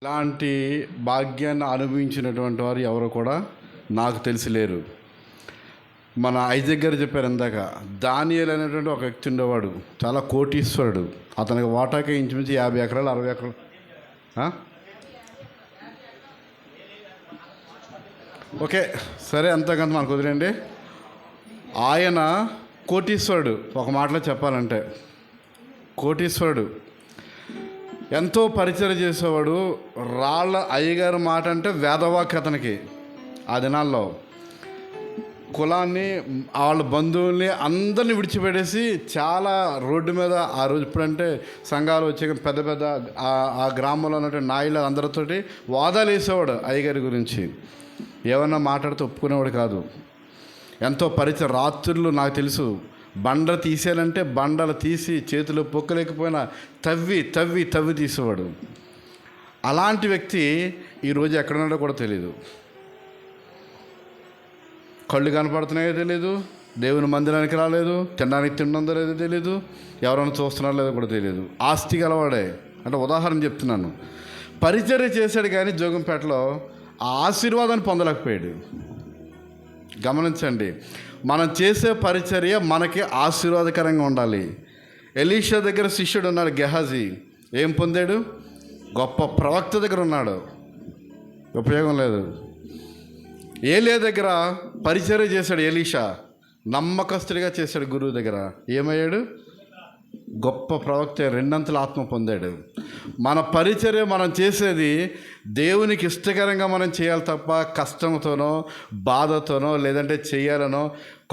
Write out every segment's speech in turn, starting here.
ఇలాంటి భాగ్యాన్ని అనుభవించినటువంటి వారు ఎవరు కూడా నాకు తెలిసి లేరు. మన ఐజాక్ గారు చెప్పారు ఇందాక, దానియేలు అనేటువంటి ఒక వ్యక్తి ఉండేవాడు, చాలా కోటీశ్వరుడు. అతనికి వాటాకే ఇంచుమించు 50 ఎకరాలు 60 ఎకరాలు. ఓకే సరే, అంతకంత మనకు వదిలేండి. ఆయన కోటీశ్వరుడు, ఒక మాటలో చెప్పాలంటే కోటీశ్వరుడు. ఎంతో పరిచయం చేసేవాడు. రాళ్ళ అయ్యగారు మాట అంటే వేదవాక్య అతనికి. ఆ దినాల్లో కులాన్ని, వాళ్ళ బంధువుల్ని అందరినీ విడిచిపెట్టేసి చాలా రోడ్డు మీద ఆ రోజు ఇప్పుడంటే సంఘాలు వచ్చే పెద్ద పెద్ద ఆ గ్రామంలో ఉన్నటువంటి నాయులు అందరితోటి వాదాలు వేసేవాడు అయ్యగారి గురించి. ఏమన్నా మాట్లాడితే ఒప్పుకునేవాడు కాదు. ఎంతో పరిచయం. రాత్రులు నాకు తెలుసు, బండ తీసేయాలంటే బండలు తీసి చేతిలో పొక్కలేకపోయినా తవ్వి తవ్వి తవ్వి తీసేవాడు. అలాంటి వ్యక్తి ఈరోజు ఎక్కడున్నాడో కూడా తెలియదు. కళ్ళు కనపడుతున్నాయో తెలియదు, దేవుని మందిరానికి రాలేదు, తినడానికి తిండందో లేదో తెలియదు, ఎవరైనా చూస్తున్నారో లేదో కూడా తెలియదు. ఆస్తి గలవాడే. అంటే ఉదాహరణ చెప్తున్నాను. పరిచర్య చేశాడు కానీ జోగంపేటలో ఆ ఆశీర్వాదాన్ని పొందలేకపోయాడు. గమనించండి, మనం చేసే పరిచర్య మనకి ఆశీర్వాదకరంగా ఉండాలి. ఎలీషా దగ్గర శిష్యుడు ఉన్నాడు గెహాజీ. ఏం పొందాడు? గొప్ప ప్రవక్త దగ్గర ఉన్నాడు, ఉపయోగం లేదు. ఏలియా దగ్గర పరిచర్య చేశాడు ఎలీషా, నమ్మకస్తుడిగా చేశాడు గురువు దగ్గర. ఏమయ్యాడు? గొప్ప ప్రవక్త, 2 అంతల ఆత్మ పొందాడు. మన పరిచర్య మనం చేసేది దేవునికి ఇష్టకరంగా మనం చేయాలి తప్ప కష్టంతోనో బాధతోనో లేదంటే చేయాలనో.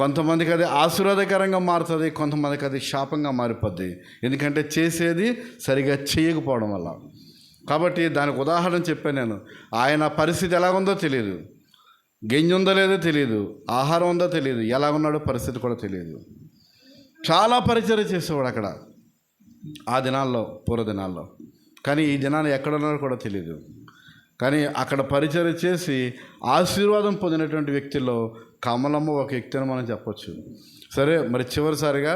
కొంతమందికి అది ఆశీర్వాదకరంగా మారుతుంది, కొంతమందికి అది శాపంగా మారిపోద్ది. ఎందుకంటే చేసేది సరిగా చేయకపోవడం వల్ల. కాబట్టి దానికి ఉదాహరణ చెప్పాను నేను. ఆయన పరిస్థితి ఎలాగుందో తెలియదు, గింజ ఉందో లేదో తెలియదు, ఆహారం ఉందో తెలియదు, ఎలా ఉన్నాడో పరిస్థితి కూడా తెలియదు. చాలా పరిచర్య చేసేవాడు అక్కడ ఆ దినాల్లో, పూర్వదినాల్లో. కానీ ఈ దినాన్ని ఎక్కడున్నారో కూడా తెలియదు. కానీ అక్కడ పరిచర్య చేసి ఆశీర్వాదం పొందినటువంటి వ్యక్తుల్లో కమలమ్మ ఒక వ్యక్తి అని మనం చెప్పచ్చు. సరే, మరి చివరిసారిగా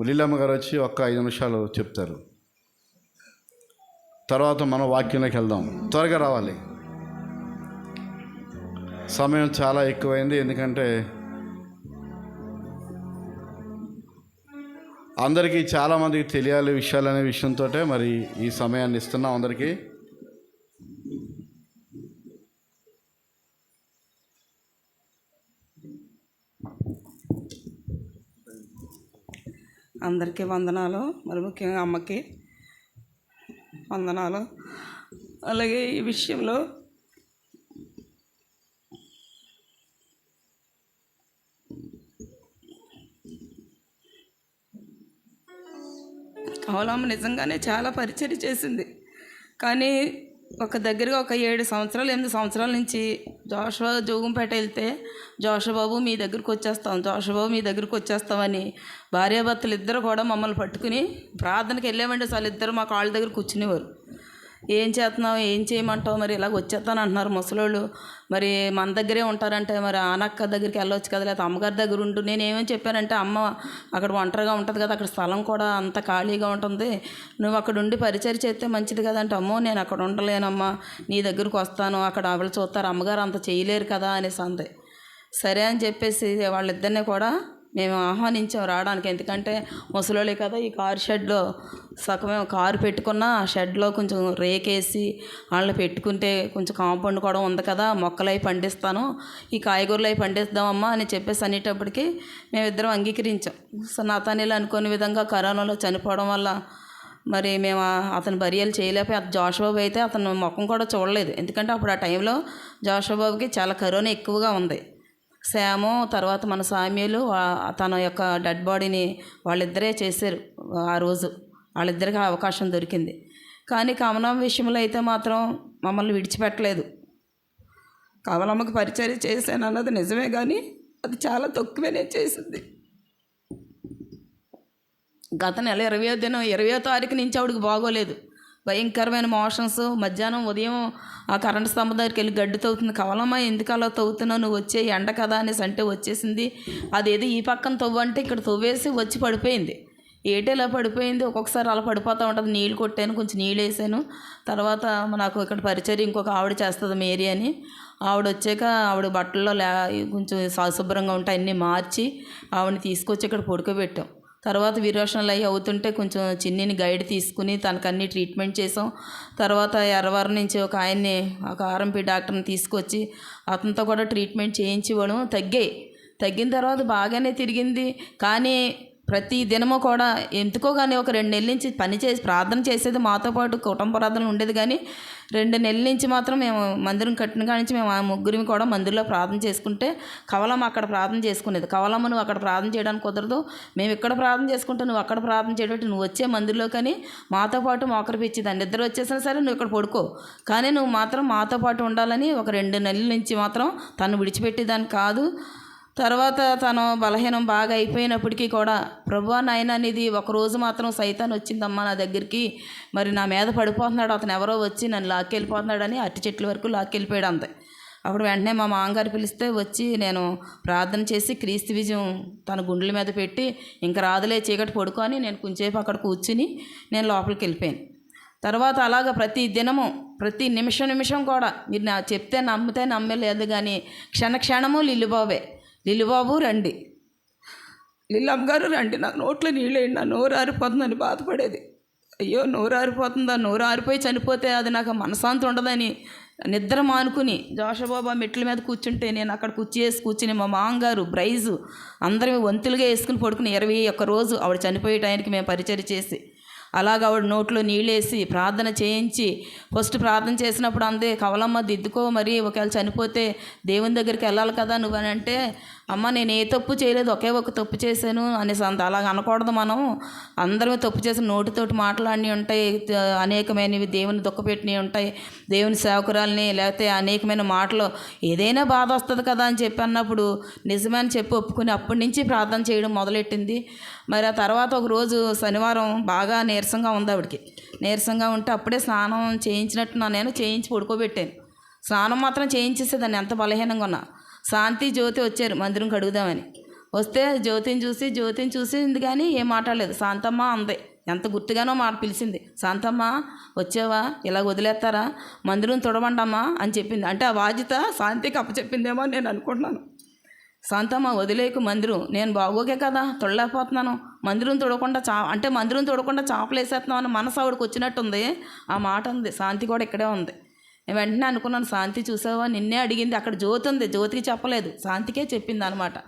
లీలమ్మ గారు వచ్చి ఒక్క 5 నిమిషాలు చెప్తారు. తర్వాత మనం వాక్యంలోకి వెళ్దాం. త్వరగా రావాలి, సమయం చాలా ఎక్కువైంది. ఎందుకంటే అందరికీ చాలామందికి తెలియాలి విషయాలు అనే విషయంతో మరి ఈ సమయాన్ని ఇస్తున్నాం అందరికీ. అందరికీ వందనాలు. మరి ముఖ్యంగా అమ్మకి వందనాలు. అలాగే ఈ విషయంలో కమలమ్మ నిజంగానే చాలా పరిచర్య చేసింది. కానీ ఒక దగ్గరగా ఒక 7 సంవత్సరాలు 8 సంవత్సరాల నుంచి జోషువా జోగంపేట వెళ్తే, జోషుబాబు మీ దగ్గరికి వచ్చేస్తాం, జోషుబాబు మీ దగ్గరికి వచ్చేస్తామని భార్యాభర్తలు ఇద్దరు కూడా మమ్మల్ని పట్టుకుని ప్రార్థనకి వెళ్ళామంటే చాలు ఇద్దరు మా కాళ్ళ దగ్గర కూర్చునేవారు. ఏం చేస్తున్నావు, ఏం చేయమంటావు, మరి ఇలాగ వచ్చేస్తాను అంటున్నారు ముసలోళ్ళు. మరి మన దగ్గరే ఉంటారంటే మరి ఆనక్క దగ్గరికి వెళ్ళవచ్చు కదా, లేకపోతే అమ్మగారి దగ్గర ఉంటూ. నేను ఏమని చెప్పానంటే, అమ్మ అక్కడ ఒంటరిగా ఉంటుంది కదా, అక్కడ స్థలం కూడా అంత ఖాళీగా ఉంటుంది, నువ్వు అక్కడ ఉండి పరిచయం చేస్తే మంచిది కదా అంటే, అమ్మో నేను అక్కడ ఉండలేనమ్మా, నీ దగ్గరకు వస్తాను, అక్కడ ఆవిడ చూస్తారు, అమ్మగారు అంత చేయలేరు కదా అనేసి అంది. సరే అని చెప్పేసి వాళ్ళిద్దరినీ కూడా మేము ఆహ్వానించాం రావడానికి. ఎందుకంటే ముసలోళ్ళే కదా, ఈ కారు షెడ్లో సగమేమో కారు పెట్టుకున్న ఆ షెడ్లో కొంచెం రేకేసి వాళ్ళని పెట్టుకుంటే కొంచెం కాంపౌండ్ కూడా ఉంది కదా, మొక్కలు అవి పండిస్తాను, ఈ కాయగూరలు అవి పండిస్తామమ్మా అని చెప్పేసి అనేటప్పటికీ మేమిద్దరం అంగీకరించాం. సో నాతానీలు అనుకునే విధంగా కరోనాలో చనిపోవడం వల్ల మరి మేము అతను బరియలు చేయలేకపోయి, జోషుబాబు అయితే అతను ముఖం కూడా చూడలేదు. ఎందుకంటే అప్పుడు ఆ టైంలో జోషుబాబుకి చాలా కరోనా ఎక్కువగా ఉంది. శాము తర్వాత మన సామ్యులు తన యొక్క డెడ్ బాడీని వాళ్ళిద్దరే చేశారు ఆ రోజు. వాళ్ళిద్దరికి అవకాశం దొరికింది. కానీ కమలమ్మ విషయంలో అయితే మాత్రం మమ్మల్ని విడిచిపెట్టలేదు. కమలమ్మకి పరిచర్య చేశాను అన్నది నిజమే, కానీ అది చాలా తక్కువనే చేసింది. గత నెల 20వ తారీఖు నుంచి ఆవిడకి బాగోలేదు, భయంకరమైన మోషన్స్. మధ్యాహ్నం ఉదయం ఆ కరెంట్ స్తంభం దగ్గరికి వెళ్ళి గడ్డి తవ్వుతుంది. కమలమ్మ ఎందుకు అలా తవ్వుతున్నావు, నువ్వు వచ్చే ఎండ కదా అనేసి అంటే వచ్చేసింది. అదేదో ఈ పక్కన తవ్వు అంటే ఇక్కడ తవ్వేసి వచ్చి పడిపోయింది. ఏటేలా పడిపోయింది. ఒక్కొక్కసారి అలా పడిపోతూ ఉంటుంది. నీళ్ళు కొట్టాను, కొంచెం నీళ్ళు వేసాను. తర్వాత నాకు ఇక్కడ పరిచర్య ఇంకొక ఆవిడ చేస్తుంది, మేరీ అని. ఆవిడ వచ్చాక ఆవిడ బట్టల్లో కొంచెం శుభ్రంగా ఉంటే అన్నీ మార్చి ఆవిడని తీసుకొచ్చి ఇక్కడ పడుకోబెట్టాం. తర్వాత విరోచనలు అవి అవుతుంటే కొంచెం చిన్నిని గైడ్ తీసుకుని తనకు అన్ని ట్రీట్మెంట్ చేసాం. తర్వాత ఎర్రవరం నుంచి ఒక ఆయన్ని, ఒక ఆర్ఎంపీ డాక్టర్ని తీసుకొచ్చి అతనితో కూడా ట్రీట్మెంట్ చేయించివ్వడం. తగ్గిన తర్వాత బాగానే తిరిగింది. కానీ ప్రతి దినము కూడా ఎందుకో కానీ ఒక 2 నెలల నుంచి ప్రార్థన చేసేది మాతో పాటు, కుటుంబ ప్రార్థన ఉండేది. కానీ 2 నెలల నుంచి మాత్రం మేము మందిరం కట్టిన కాడి నుంచి మేము ఆ ముగ్గురిని కూడా మందిరంలో ప్రార్థన చేసుకుంటే, కవలమ్మ అక్కడ ప్రార్థన చేసుకునేది. కవలమ్మ నువ్వు అక్కడ ప్రార్థన చేయడానికి కుదరదు, మేము ఇక్కడ ప్రార్థన చేసుకుంటే నువ్వు అక్కడ ప్రార్థన చేయడం, నువ్వు వచ్చే మందిరంలో కానీ మాతో పాటు మోకరిపిచ్చేదాన్ని. ఇద్దరు వచ్చేసినా సరే నువ్వు ఇక్కడ పడుకో, కానీ నువ్వు మాత్రం మాతో పాటు ఉండాలని ఒక 2 నెలల నుంచి మాత్రం తను విడిచిపెట్టేదాన్ని కాదు. తర్వాత తను బలహీనం బాగా అయిపోయినప్పటికీ కూడా, ప్రభువా నాయన అనేది ఒకరోజు మాత్రం సైతాన్ వచ్చిందమ్మా నా దగ్గరికి, మరి నా మీద పడిపోతున్నాడు, అతను ఎవరో వచ్చి నన్ను లాక్కెళ్ళిపోతున్నాడని అట్టి చెట్ల వరకు లాక్కెళ్ళిపోయాడు అంతే. అప్పుడు వెంటనే మా మామగారు పిలిస్తే వచ్చి నేను ప్రార్థన చేసి క్రీస్తు విజయం తన గుండెల మీద పెట్టి, ఇంక రాదులే చీకటి పడుకొని నేను కొంచెంసేపు అక్కడ కూర్చుని నేను లోపలికి వెళ్ళిపోయాను. తర్వాత అలాగ ప్రతి దినము ప్రతి నిమిషం కూడా మీరు నా చెప్తే నమ్మితే నమ్మలేదు కానీ క్షణము లిల్లుబాబు రండి, లిల్లమ్మ గారు రండి, నాకు నోట్లో నీళ్ళేయండి, నా నోరు ఆరిపోతుందని బాధపడేది. అయ్యో నోరు ఆరిపోతుందా, నోరు ఆరిపోయి చనిపోతే అది నాకు మనశాంతి ఉండదని నిద్ర మానుకుని జోషబాబా మెట్ల మీద కూర్చుంటే నేను అక్కడ కూర్చుని మా మామగారు బ్రైజు అందరం వంతులుగా వేసుకుని పడుకుని 21 రోజు ఆవిడ చనిపోయే టైంకి మేము పరిచర్య చేసి, అలాగ ఆవిడ నోట్లో నీళ్ళేసి ప్రార్థన చేయించి, ఫస్ట్ ప్రార్థన చేసినప్పుడు అందే కవలమ్మ దిద్దుకో, మరి ఒకవేళ చనిపోతే దేవుని దగ్గరికి వెళ్ళాలి కదా నువ్వు అని అంటే, అమ్మ నేను ఏ తప్పు చేయలేదు, ఒకే ఒక తప్పు చేశాను అనేసి అలాగ అనకూడదు. మనం అందరమే తప్పు చేసి నోటితోటి మాట్లాడినవి ఉంటాయి, అనేకమైనవి దేవుని దుఃఖపెట్టినవి ఉంటాయి, దేవుని సేవకురాలని లేకపోతే అనేకమైన మాటలు ఏదైనా బాధ వస్తుంది కదా అని చెప్పి అన్నప్పుడు నిజమే అని చెప్పి ఒప్పుకొని అప్పటి నుంచి ప్రార్థన చేయడం మొదలెట్టింది. మరి ఆ తర్వాత ఒక రోజు శనివారం బాగా నీరసంగా ఉంది ఆవిడకి. నీరసంగా ఉంటే అప్పుడే స్నానం చేయించినట్టు నేను చేయించి పడుకోబెట్టాను. స్నానం మాత్రం చేయించేసేదాన్ని ఎంత బలహీనంగా ఉన్నా. శాంతి జ్యోతి వచ్చారు మందిరం కడుగుదామని. వస్తే జ్యోతిని చూసింది కానీ ఏం మాట్లాడలేదు. శాంతమ్మ అందే, ఎంత గుర్తుగానో మాట పిలిచింది. శాంతమ్మ వచ్చావా, ఇలా వదిలేస్తారా, మందిరం తుడవండమ్మా అని చెప్పింది. అంటే ఆ బాధ్యత శాంతికి అప్పచెప్పిందేమో అని నేను అనుకుంటున్నాను. శాంతమ్మ వదిలేకు మందిరం, నేను బాగోకే కదా తొడలేకపోతున్నాను, మందిరం తొడకుండా చాపలు వేసేస్తున్నావు అని మనసు ఆవిడకి వచ్చినట్టుంది. ఆ మాట ఉంది. శాంతి కూడా ఇక్కడే ఉంది. నేను వెంటనే అనుకున్నాను, శాంతి చూసావా నిన్నే అడిగింది, అక్కడ జ్యోతి ఉంది, జ్యోతికి చెప్పలేదు, శాంతికే చెప్పింది అనమాట.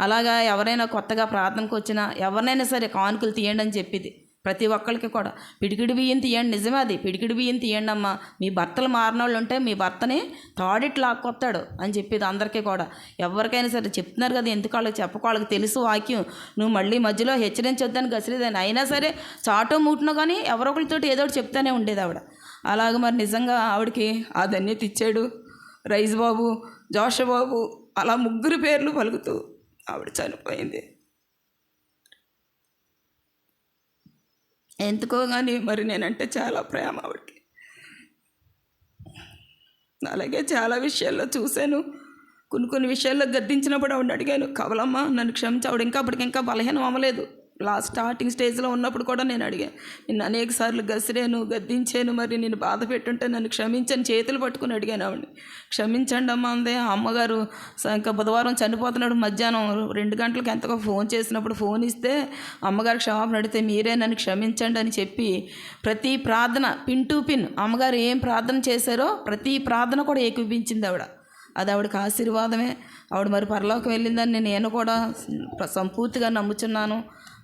అలాగా ఎవరైనా కొత్తగా ప్రార్థనకు వచ్చినా ఎవరినైనా సరే కానుకలు తీయండి అని చెప్పింది. ప్రతి ఒక్కరికి కూడా పిడికిడి బియ్యం తీయండి, నిజమే అది, పిడికిడి బియ్యం తీయండి అమ్మా, మీ భర్తలు మారినోళ్ళు ఉంటే మీ భర్తని తాడిట్ లాక్కొస్తాడు అని చెప్పేది అందరికీ కూడా. ఎవరికైనా సరే చెప్తున్నారు కదా, ఎందుకు వాళ్ళకి వాళ్ళకి తెలుసు వాక్యం, నువ్వు మళ్ళీ మధ్యలో హెచ్చరించొద్దని గసిరేదని, అయినా సరే చాటో మూటనో కానీ ఎవరొకరితోటి ఏదో ఒకటి చెప్తానే ఉండేది ఆవిడ. అలాగ మరి నిజంగా ఆవిడకి ఆ ధన్యత ఇచ్చాడు. రైజ్ బాబు, జోషబాబు అలా 3 పేర్లు పలుకుతూ ఆవిడ చనిపోయింది. ఎందుకో కానీ మరి నేనంటే చాలా ప్రేమ ఆవిడకి. అలాగే చాలా విషయాల్లో చూశాను, కొన్ని విషయాల్లో గద్దించినప్పుడు ఆవిడని అడిగాను, కవలమ్మ నన్ను క్షమించి. ఆవిడ అప్పటికింకా బలహీనం అవ్వలేదు. స్టార్టింగ్ స్టేజ్లో ఉన్నప్పుడు కూడా నేను అడిగాను, నిన్ను అనేక సార్లు గద్దించాను, మరి నేను బాధ పెట్టుంటే నన్ను క్షమించని చేతులు పట్టుకుని అడిగాను ఆవిడని. క్షమించండి అమ్మ అందే. ఆ అమ్మగారు ఇంకా బుధవారం చనిపోతున్నాడు మధ్యాహ్నం 2 గంటలకు ఎంతగా ఫోన్ చేసినప్పుడు ఫోన్ ఇస్తే అమ్మగారు క్షమాపణ అడిగితే మీరే నన్ను క్షమించండి అని చెప్పి ప్రతి ప్రార్థన పిన్ టు పిన్ అమ్మగారు ఏం ప్రార్థన చేశారో ప్రతి ప్రార్థన కూడా ఏకీపించింది ఆవిడ. అది ఆవిడకి ఆశీర్వాదమే. ఆవిడ మరి పరలోకం వెళ్ళిందని నేను కూడా సంపూర్తిగా నమ్ముచున్నాను.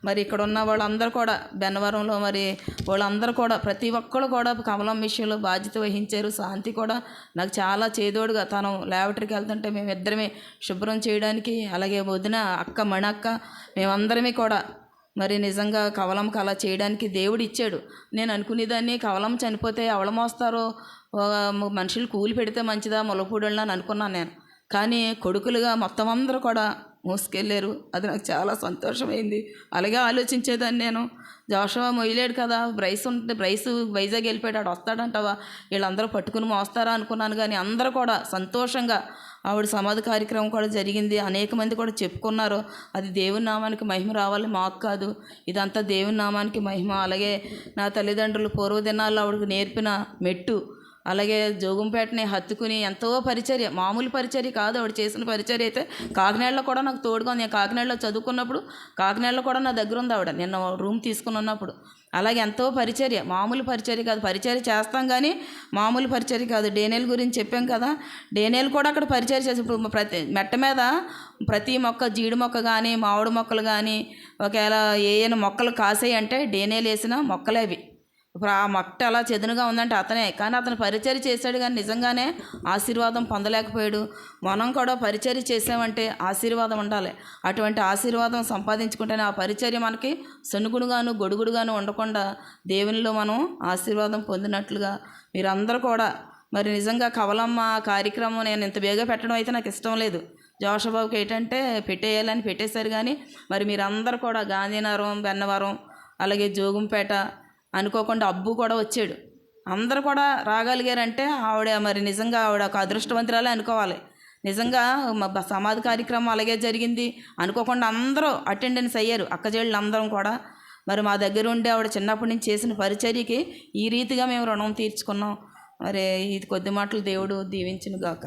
మరి ఇక్కడ ఉన్న వాళ్ళందరూ కూడా బెన్నవరంలో మరి వాళ్ళందరూ కూడా ప్రతి ఒక్కరు కూడా కమలం విషయంలో బాధ్యత వహించారు. శాంతి కూడా నాకు చాలా చేదోడుగా, తను ల్యాబరేటరీకి వెళ్తుంటే మేమిద్దరమే శుభ్రం చేయడానికి, అలాగే వదిన అక్క మణక్క మేమందరమే కూడా మరి నిజంగా కవలంకి అలా చేయడానికి దేవుడు ఇచ్చాడు. నేను అనుకునేదాన్ని కవలం చనిపోతే ఎవరు మోస్తారో, మనుషులు కూలి పెడితే మంచిదా మొలపూడళ్ళని అనుకున్నాను నేను. కానీ కొడుకులుగా మొత్తం అందరూ కూడా మోసుకెళ్ళారు. అది నాకు చాలా సంతోషమైంది. అలాగే ఆలోచించేదాన్ని నేను, జోషువా మొయ్యలేడు కదా, బ్రైస్ వైజాగ్ వెళ్ళిపోయాడు, ఆడు వస్తాడంటావా, వీళ్ళందరూ పట్టుకుని మోస్తారా అనుకున్నాను. కానీ అందరూ కూడా సంతోషంగా ఆవిడ సమాధి కార్యక్రమం కూడా జరిగింది. అనేక మంది కూడా చెప్పుకున్నారు, అది దేవుని నామానికి మహిమ రావాలి, మాకు కాదు, ఇదంతా దేవుని నామానికి మహిమ. అలాగే నా తల్లిదండ్రులు పూర్వదినాల్లో ఆవిడకు నేర్పిన మెట్టు, అలాగే జోగుంపేటని హత్తుకుని ఎంతో పరిచర్య, మామూలు పరిచర్య కాదు ఆవిడ చేసిన పరిచర్య. అయితే కాకినాడలో కూడా నాకు తోడుగా ఉంది. నేను కాకినాడలో చదువుకున్నప్పుడు కాకినాడలో కూడా నా దగ్గర ఉంది ఆవిడ, నిన్న రూమ్ తీసుకుని ఉన్నప్పుడు. అలాగే ఎంతో పరిచర్య, మామూలు పరిచర్య కాదు. పరిచర్య చేస్తాం కానీ మామూలు పరిచర్య కాదు. డేనియల్ గురించి చెప్పాం కదా, డేనియల్ కూడా అక్కడ పరిచర్య చేసి, ఇప్పుడు ప్రతి మెట్ట మీద ప్రతి మొక్క, జీడి మొక్క కానీ మామిడి మొక్కలు కానీ ఒకవేళ ఏమైనా మొక్కలు కాసాయి అంటే డేనియల్ వేసిన మొక్కలే అవి. ఇప్పుడు ఆ మొక్క అలా చెదునుగా ఉందంటే అతనే, కానీ అతను పరిచర్య చేశాడు కానీ నిజంగానే ఆశీర్వాదం పొందలేకపోయాడు. మనం కూడా పరిచర్య చేసామంటే ఆశీర్వాదం ఉండాలి. అటువంటి ఆశీర్వాదం సంపాదించుకుంటేనే ఆ పరిచర్య మనకి సనుగుడుగాను గొడుగుడుగాను ఉండకుండా దేవునిలో మనం ఆశీర్వాదం పొందినట్లుగా మీరందరూ కూడా మరి నిజంగా కవలమ్మ కార్యక్రమం నేను ఇంత బేగా పెట్టడం అయితే నాకు ఇష్టం లేదు. జోషబాబుకి ఏంటంటే పెట్టేయాలని పెట్టేశారు. కానీ మరి మీరందరూ కూడా గాంధీనగరం, బెన్నవరం, అలాగే జోగుంపేట అనుకోకుండా అబ్బు కూడా వచ్చాడు. అందరూ కూడా రాగలిగారంటే ఆవిడ మరి నిజంగా ఆవిడ ఒక అదృష్టవంతురాలే అనుకోవాలి. నిజంగా సమాధి కార్యక్రమం అలాగే జరిగింది. అనుకోకుండా అందరూ అటెండెన్స్ అయ్యారు, అక్కజేళ్ళు అందరం కూడా. మరి మా దగ్గర ఉండి ఆవిడ చిన్నప్పటి నుంచి చేసిన పరిచర్యకి ఈ రీతిగా మేము రుణం తీర్చుకున్నాం. మరి ఇది కొద్ది మాటలు దేవుడు దీవించును గాక.